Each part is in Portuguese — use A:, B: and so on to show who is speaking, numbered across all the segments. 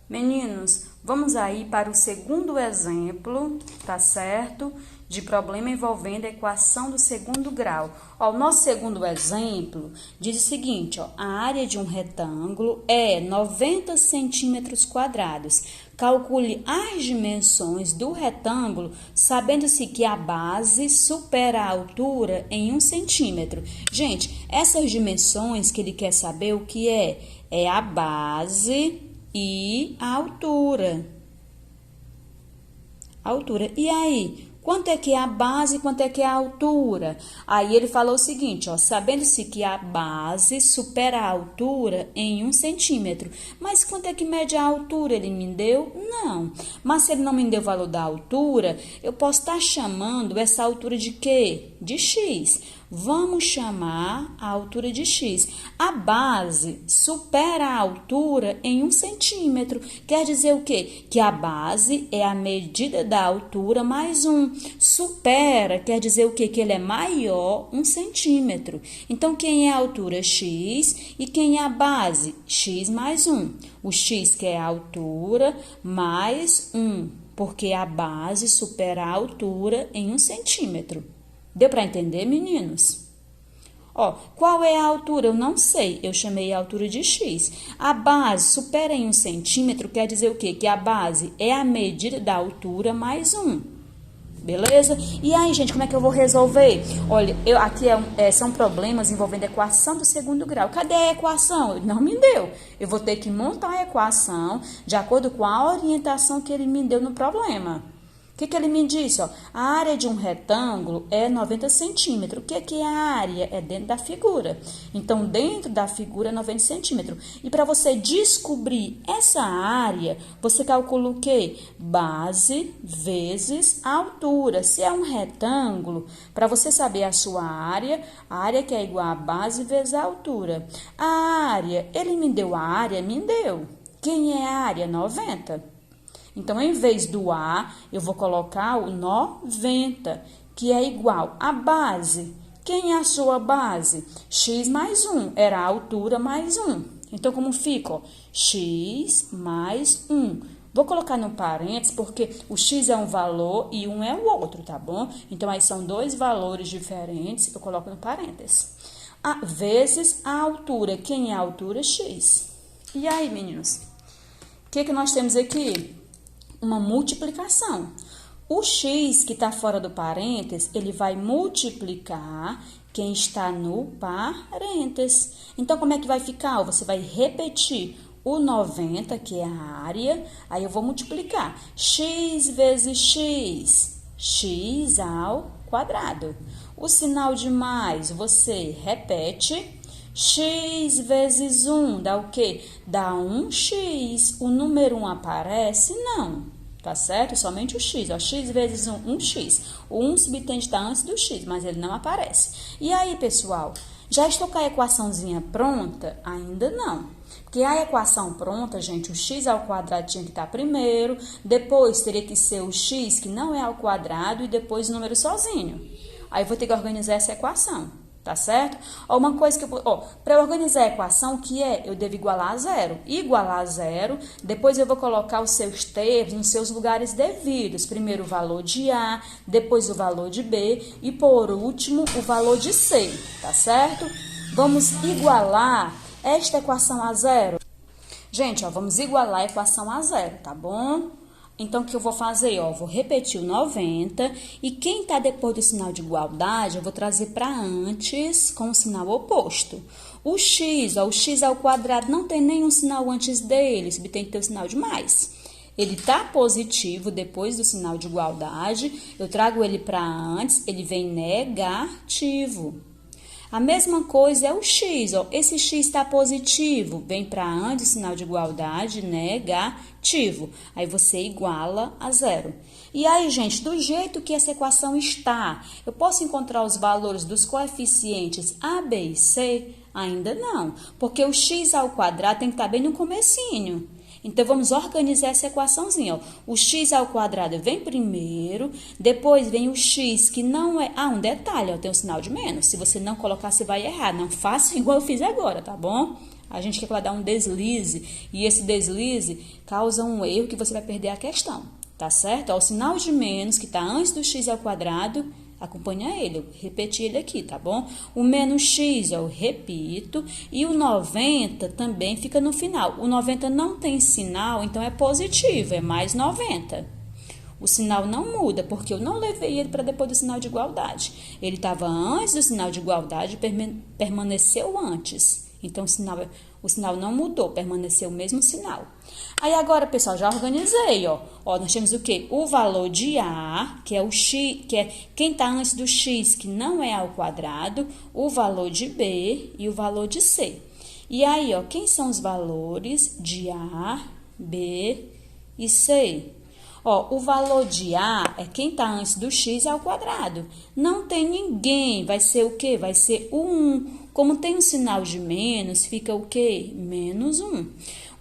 A: Meninos, vamos aí para o segundo exemplo, tá certo? De problema envolvendo a equação do segundo grau. Ó, o nosso segundo exemplo diz o seguinte, ó, a área de um retângulo é 90 centímetros quadrados. Calcule as dimensões do retângulo, sabendo-se que a base supera a altura em 1 centímetro. Gente, essas dimensões que ele quer saber o que é? É a base e a altura. E aí, quanto é que é a base e quanto é que é a altura? Aí ele falou o seguinte, ó, sabendo-se que a base supera a altura em 1 centímetro. Mas quanto é que mede a altura? Ele me deu? Não. Mas se ele não me deu o valor da altura, eu posso estar chamando essa altura de quê? De x. Vamos chamar a altura de x. A base supera a altura em 1 centímetro. Quer dizer o quê? Que a base é a medida da altura mais 1. Supera quer dizer o quê? Que ele é maior 1 centímetro. Então, quem é a altura? X. E quem é a base? X mais 1. O x que é a altura mais 1. Porque a base supera a altura em 1 centímetro. Deu para entender, meninos? Ó, qual é a altura? Eu não sei, eu chamei a altura de x. A base supera em 1 centímetro, quer dizer o quê? Que a base é a medida da altura mais 1. Beleza? E aí, gente, como é que eu vou resolver? Olha, aqui são problemas envolvendo a equação do segundo grau. Cadê a equação? Ele não me deu. Eu vou ter que montar a equação de acordo com a orientação que ele me deu no problema. O que ele me disse? Ó, a área de um retângulo é 90 centímetros. O que é a área? É dentro da figura. Então, dentro da figura é 90 centímetros. E para você descobrir essa área, você calcula o quê? Base vezes a altura. Se é um retângulo, para você saber a sua área, a área que é igual a base vezes a altura. A área, ele me deu a área? Me deu. Quem é a área? 90. Então, em vez do A, eu vou colocar o 90, que é igual à base. Quem é a sua base? X mais 1, era a altura mais 1. Então, como fica? Ó, x mais 1. Vou colocar no parênteses, porque o x é um valor e 1 é o outro, tá bom? Então, aí são dois valores diferentes, eu coloco no parênteses. Vezes a altura. Quem é a altura? X. E aí, meninos? O que nós temos aqui? Uma multiplicação. O x que está fora do parênteses, ele vai multiplicar quem está no parênteses. Então, como é que vai ficar? Você vai repetir o 90, que é a área, aí eu vou multiplicar. X vezes x, x ao quadrado. O sinal de mais, você repete. X vezes 1 dá o quê? Dá 1x. O número 1 aparece? Não. Tá certo? Somente o x. Ó, x vezes 1, 1x. O 1 subtende está antes do x, mas ele não aparece. E aí, pessoal? Já estou com a equaçãozinha pronta? Ainda não. Porque a equação pronta, gente, o x ao quadrado tinha que estar primeiro, depois teria que ser o x, que não é ao quadrado, e depois o número sozinho. Aí eu vou ter que organizar essa equação. Tá certo? Ó, uma coisa que para organizar a equação, o que é? Eu devo igualar a zero. Igualar a zero, depois eu vou colocar os seus termos nos seus lugares devidos. Primeiro o valor de A, depois o valor de B e, por último, o valor de C. Tá certo? Vamos igualar esta equação a zero. Gente, ó, vamos igualar a equação a zero, tá bom? Então, o que eu vou fazer? Ó, vou repetir o 90 e quem está depois do sinal de igualdade, eu vou trazer para antes com o sinal oposto. O x, ó, o x ao quadrado não tem nenhum sinal antes dele, tem que ter o sinal de mais. Ele está positivo depois do sinal de igualdade, eu trago ele para antes, ele vem negativo. A mesma coisa é o x, ó. Esse x está positivo, vem para antes, sinal de igualdade, negativo. Aí você iguala a zero. E aí, gente, do jeito que essa equação está, eu posso encontrar os valores dos coeficientes A, B e C? Ainda não, porque o x ao quadrado tem que estar bem no comecinho. Então, vamos organizar essa equaçãozinha, ó. O x ao quadrado vem primeiro, depois vem o x, que não é... um detalhe, ó, tem um sinal de menos. Se você não colocar, você vai errar. Não faça igual eu fiz agora, tá bom? A gente quer que ela dê um deslize, e esse deslize causa um erro que você vai perder a questão, tá certo? Ó, o sinal de menos, que está antes do x ao quadrado, acompanha ele, eu repeti ele aqui, tá bom? O menos x eu repito, e o 90 também fica no final. O 90 não tem sinal, então é positivo, é mais 90. O sinal não muda, porque eu não levei ele para depois do sinal de igualdade. Ele estava antes do sinal de igualdade, permaneceu antes. Então, o sinal não mudou, permaneceu o mesmo sinal. Aí, agora, pessoal, já organizei, ó. Ó, nós temos o quê? O valor de A, que é o x, que é quem está antes do x, que não é ao quadrado, o valor de B e o valor de C. E aí, ó, quem são os valores de A, B e C? Ó, o valor de A é quem está antes do x ao quadrado. Não tem ninguém, vai ser o quê? Vai ser o 1. Como tem um sinal de menos, fica o quê? Menos 1.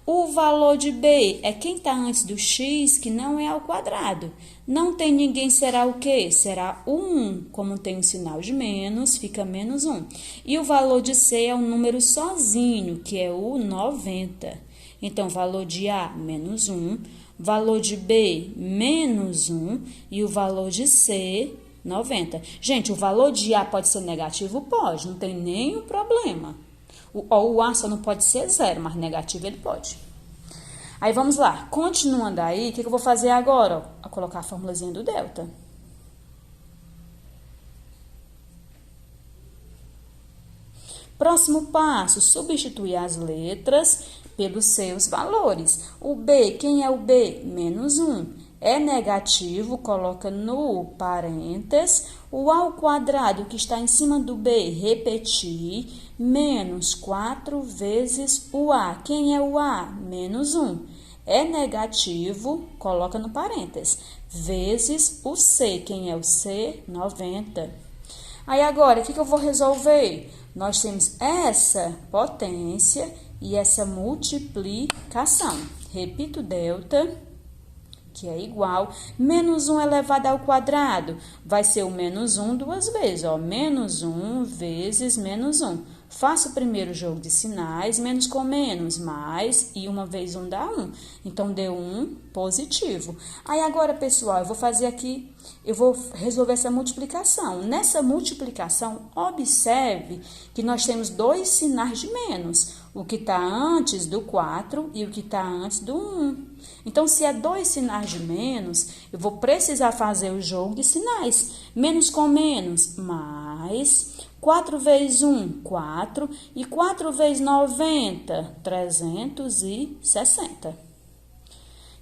A: O valor de B é quem está antes do x, que não é ao quadrado. Não tem ninguém, será o quê? Será o 1. Como tem um sinal de menos, fica menos 1. E o valor de C é um número sozinho, que é o 90. Então, valor de A, menos 1. Valor de B, menos 1. E o valor de C, 90. Gente, o valor de A pode ser negativo? Pode, não tem nenhum problema. O A só não pode ser 0, mas negativo ele pode. Aí, vamos lá. Continuando aí, o que eu vou fazer agora? Ó, vou colocar a formulazinha do delta. Próximo passo, substituir as letras pelos seus valores. O B, quem é o B? Menos 1. É negativo, coloca no parênteses. O A ao quadrado, que está em cima do B, repetir, menos 4 vezes o A. Quem é o A? Menos 1. É negativo, coloca no parênteses, vezes o C. Quem é o C? 90. Aí, agora, o que eu vou resolver? Nós temos essa potência e essa multiplicação. Repito, delta, que é igual, menos 1 elevado ao quadrado, vai ser o menos 1 duas vezes, ó, menos 1 vezes menos 1. Faço o primeiro jogo de sinais, menos com menos, mais, e uma vez 1 dá 1. Então, deu 1 positivo. Aí, agora, pessoal, eu vou fazer aqui, eu vou resolver essa multiplicação. Nessa multiplicação, observe que nós temos dois sinais de menos, o que está antes do 4 e o que está antes do 1. Então, se é dois sinais de menos, eu vou precisar fazer o jogo de sinais. Menos com menos, mais. 4 vezes 1, 4. E 4 vezes 90, 360.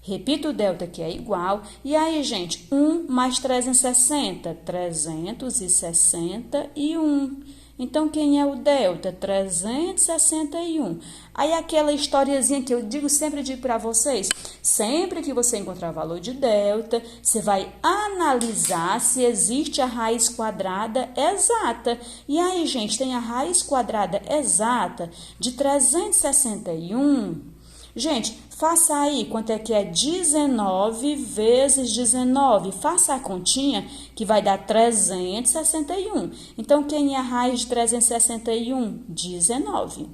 A: Repito o delta, que é igual. E aí, gente, 1 mais 360, 361. Então, quem é o delta? 361. Aí, aquela historiazinha que eu sempre digo para vocês, sempre que você encontrar valor de delta, você vai analisar se existe a raiz quadrada exata. E aí, gente, tem a raiz quadrada exata de 361. Gente, faça aí quanto é que é 19 vezes 19. Faça a continha que vai dar 361. Então, quem é a raiz de 361? 19.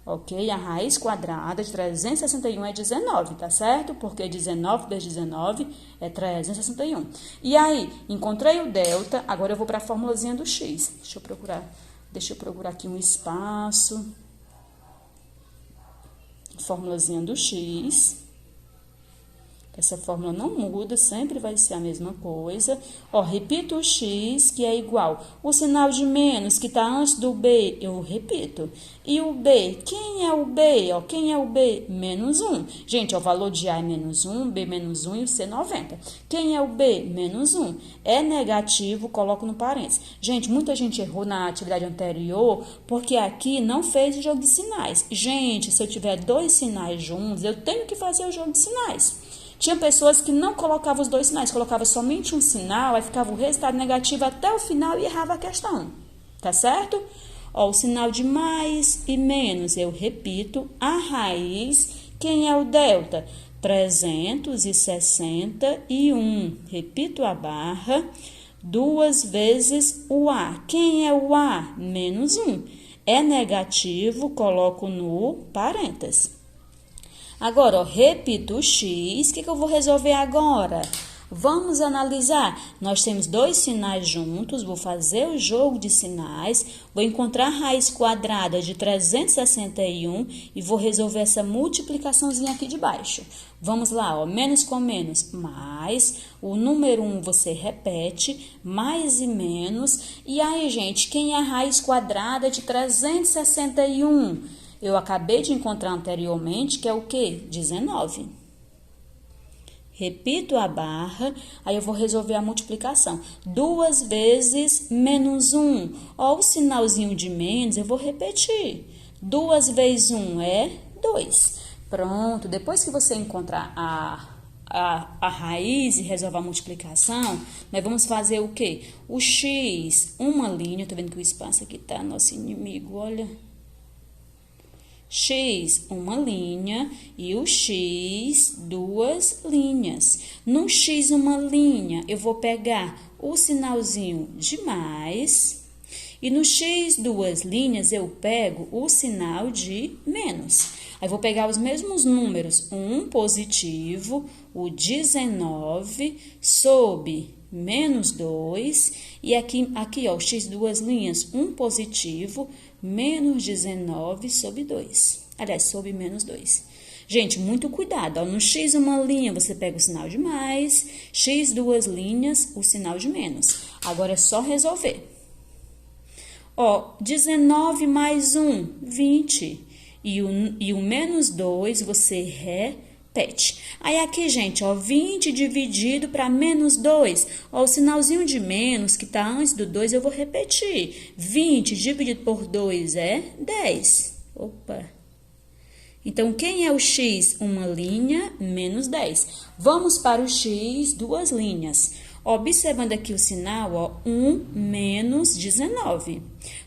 A: Ok? A raiz quadrada de 361 é 19, tá certo? Porque 19 vezes 19 é 361. E aí, encontrei o delta, agora eu vou para a formulazinha do x. Deixa eu procurar aqui um espaço. Formulazinha do x. Essa fórmula não muda, sempre vai ser a mesma coisa. Ó, repito o x, que é igual. O sinal de menos, que está antes do b, eu repito. E o b, quem é o b? Ó, quem é o b? Menos 1. Gente, ó, o valor de A é menos 1, b menos 1 e o c 90. Quem é o b? Menos 1. É negativo, coloco no parênteses. Gente, muita gente errou na atividade anterior, porque aqui não fez o jogo de sinais. Gente, se eu tiver dois sinais juntos, eu tenho que fazer o jogo de sinais. Tinha pessoas que não colocavam os dois sinais, colocavam somente um sinal, aí ficava o resultado negativo até o final e errava a questão. Tá certo? Ó, o sinal de mais e menos, eu repito, a raiz, quem é o delta? 361. Repito a barra, 2 vezes o A. Quem é o A? Menos 1. é negativo, coloco no parênteses. Agora, ó, repito o x. O que eu vou resolver agora? Vamos analisar. Nós temos dois sinais juntos, vou fazer o jogo de sinais, vou encontrar a raiz quadrada de 361 e vou resolver essa multiplicaçãozinha aqui de baixo. Vamos lá, ó, menos com menos, mais, o número 1 você repete, mais e menos. E aí, gente, quem é a raiz quadrada de 361? Eu acabei de encontrar anteriormente, que é o quê? 19. Repito a barra, aí eu vou resolver a multiplicação. 2 vezes menos 1. Ó, o sinalzinho de menos, eu vou repetir. 2 vezes 1 é 2. Pronto, depois que você encontrar a raiz e resolver a multiplicação, nós vamos fazer o quê? O x, uma linha, tô vendo que o espaço aqui tá nosso inimigo, olha. X, uma linha, e o x, duas linhas. No x, uma linha, eu vou pegar o sinalzinho de mais, e no x, duas linhas, eu pego o sinal de menos. Aí, vou pegar os mesmos números, um positivo, o 19, sob menos 2, e aqui ó, o x, duas linhas, um positivo, menos 19 sobre 2. Aliás, sobre menos 2. Gente, muito cuidado. Ó, no x, uma linha, você pega o sinal de mais. X, duas linhas, o sinal de menos. Agora, é só resolver. Ó, 19 mais 1, 20. E o menos 2, você repete. Aí, aqui, gente, ó, 20 dividido para menos 2. Ó, o sinalzinho de menos, que tá antes do 2, eu vou repetir. 20 dividido por 2 é 10. Opa! Então, quem é o x? Uma linha, menos 10. Vamos para o x, duas linhas. Observando aqui o sinal, ó, 1 menos 19.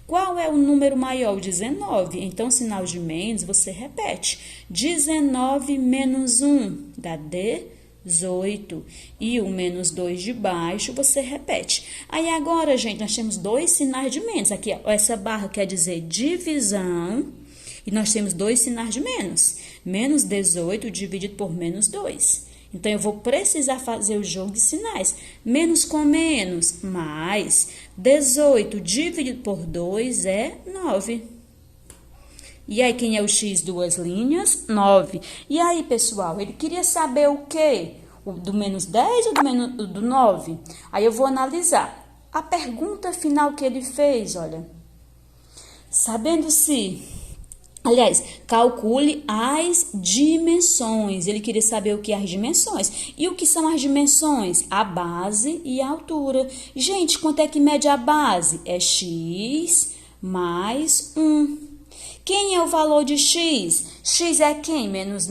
A: Qual é o número maior? O 19. Então, sinal de menos, você repete. 19 menos 1 dá 18. E o menos 2 de baixo, você repete. Aí, agora, gente, nós temos dois sinais de menos. Aqui, ó, essa barra quer dizer divisão. E nós temos dois sinais de menos. Menos 18 dividido por menos 2. Então, eu vou precisar fazer o jogo de sinais. Menos com menos, mais. 18 dividido por 2 é 9. E aí, quem é o x, duas linhas? 9. E aí, pessoal, ele queria saber o quê? O do menos 10 ou do 9? Aí, eu vou analisar. A pergunta final que ele fez, olha. Sabendo se... Aliás, calcule as dimensões. Ele queria saber o que é as dimensões. E o que são as dimensões? A base e a altura. Gente, quanto é que mede a base? É x mais 1. Quem é o valor de x? X é quem? Menos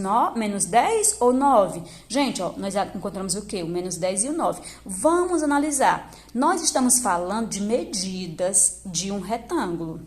A: 10 ou 9? Gente, ó, nós já encontramos o quê? O menos 10 e o 9. Vamos analisar. Nós estamos falando de medidas de um retângulo.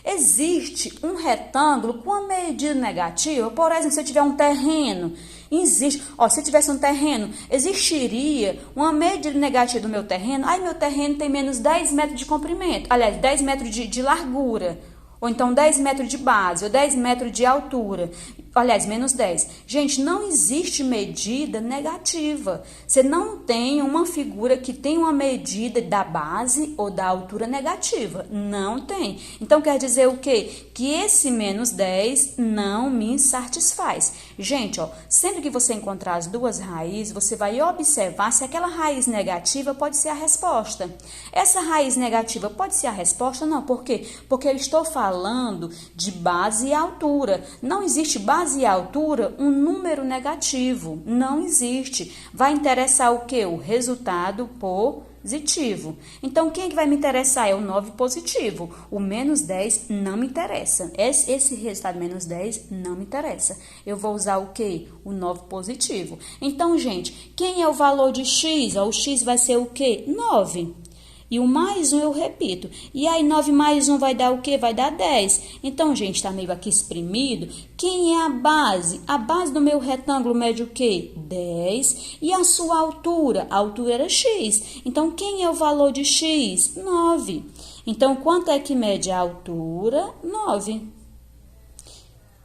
A: Existe um retângulo com a medida negativa, por exemplo, se eu tiver um terreno, existe, ó, se eu tivesse um terreno, existiria uma medida negativa do meu terreno, aí meu terreno tem menos 10 metros de comprimento, aliás, 10 metros de largura, ou então 10 metros de base, ou 10 metros de altura, aliás, menos 10. Gente, não existe medida negativa. Você não tem uma figura que tem uma medida da base ou da altura negativa. Não tem. Então, quer dizer o quê? Que esse menos 10 não me satisfaz. Gente, ó, sempre que você encontrar as duas raízes, você vai observar se aquela raiz negativa pode ser a resposta. Essa raiz negativa pode ser a resposta? Não. Por quê? Porque eu estou falando de base e altura. Não existe base e altura um número negativo. Não existe. Vai interessar o quê? O resultado positivo. Então, quem é que vai me interessar? É o 9 positivo. O menos 10 não me interessa. Esse resultado menos 10 não me interessa. Eu vou usar o quê? O 9 positivo. Então, gente, quem é o valor de x? O x vai ser o quê? 9. E o mais 1 eu repito. E aí, 9 mais 1 vai dar o quê? Vai dar 10. Então, gente, tá meio aqui exprimido. Quem é a base? A base do meu retângulo mede o quê? 10. E a sua altura? A altura era x. Então, quem é o valor de x? 9. Então, quanto é que mede a altura? 9.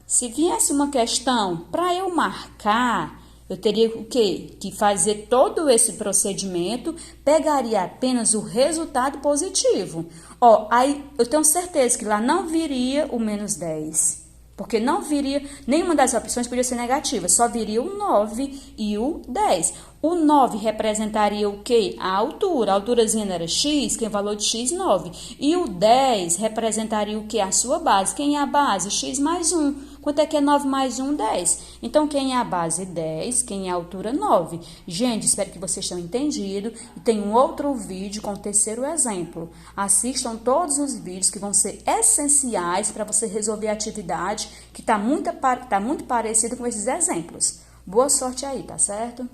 A: Se viesse uma questão para eu marcar, eu teria o quê? Que fazer todo esse procedimento, pegaria apenas o resultado positivo. Ó, aí eu tenho certeza que lá não viria o menos 10. Porque não viria, nenhuma das opções podia ser negativa, só viria o 9 e o 10. O 9 representaria o quê? A altura. A alturazinha era x, que é o valor de x, 9. E o 10 representaria o quê? A sua base. Quem é a base? X mais 1. Quanto é que é 9 mais 1? 10. Então, quem é a base? 10. Quem é a altura? 9. Gente, espero que vocês tenham entendido. E tem um outro vídeo com o terceiro exemplo. Assistam todos os vídeos que vão ser essenciais para você resolver a atividade que está muito parecida com esses exemplos. Boa sorte aí, tá certo?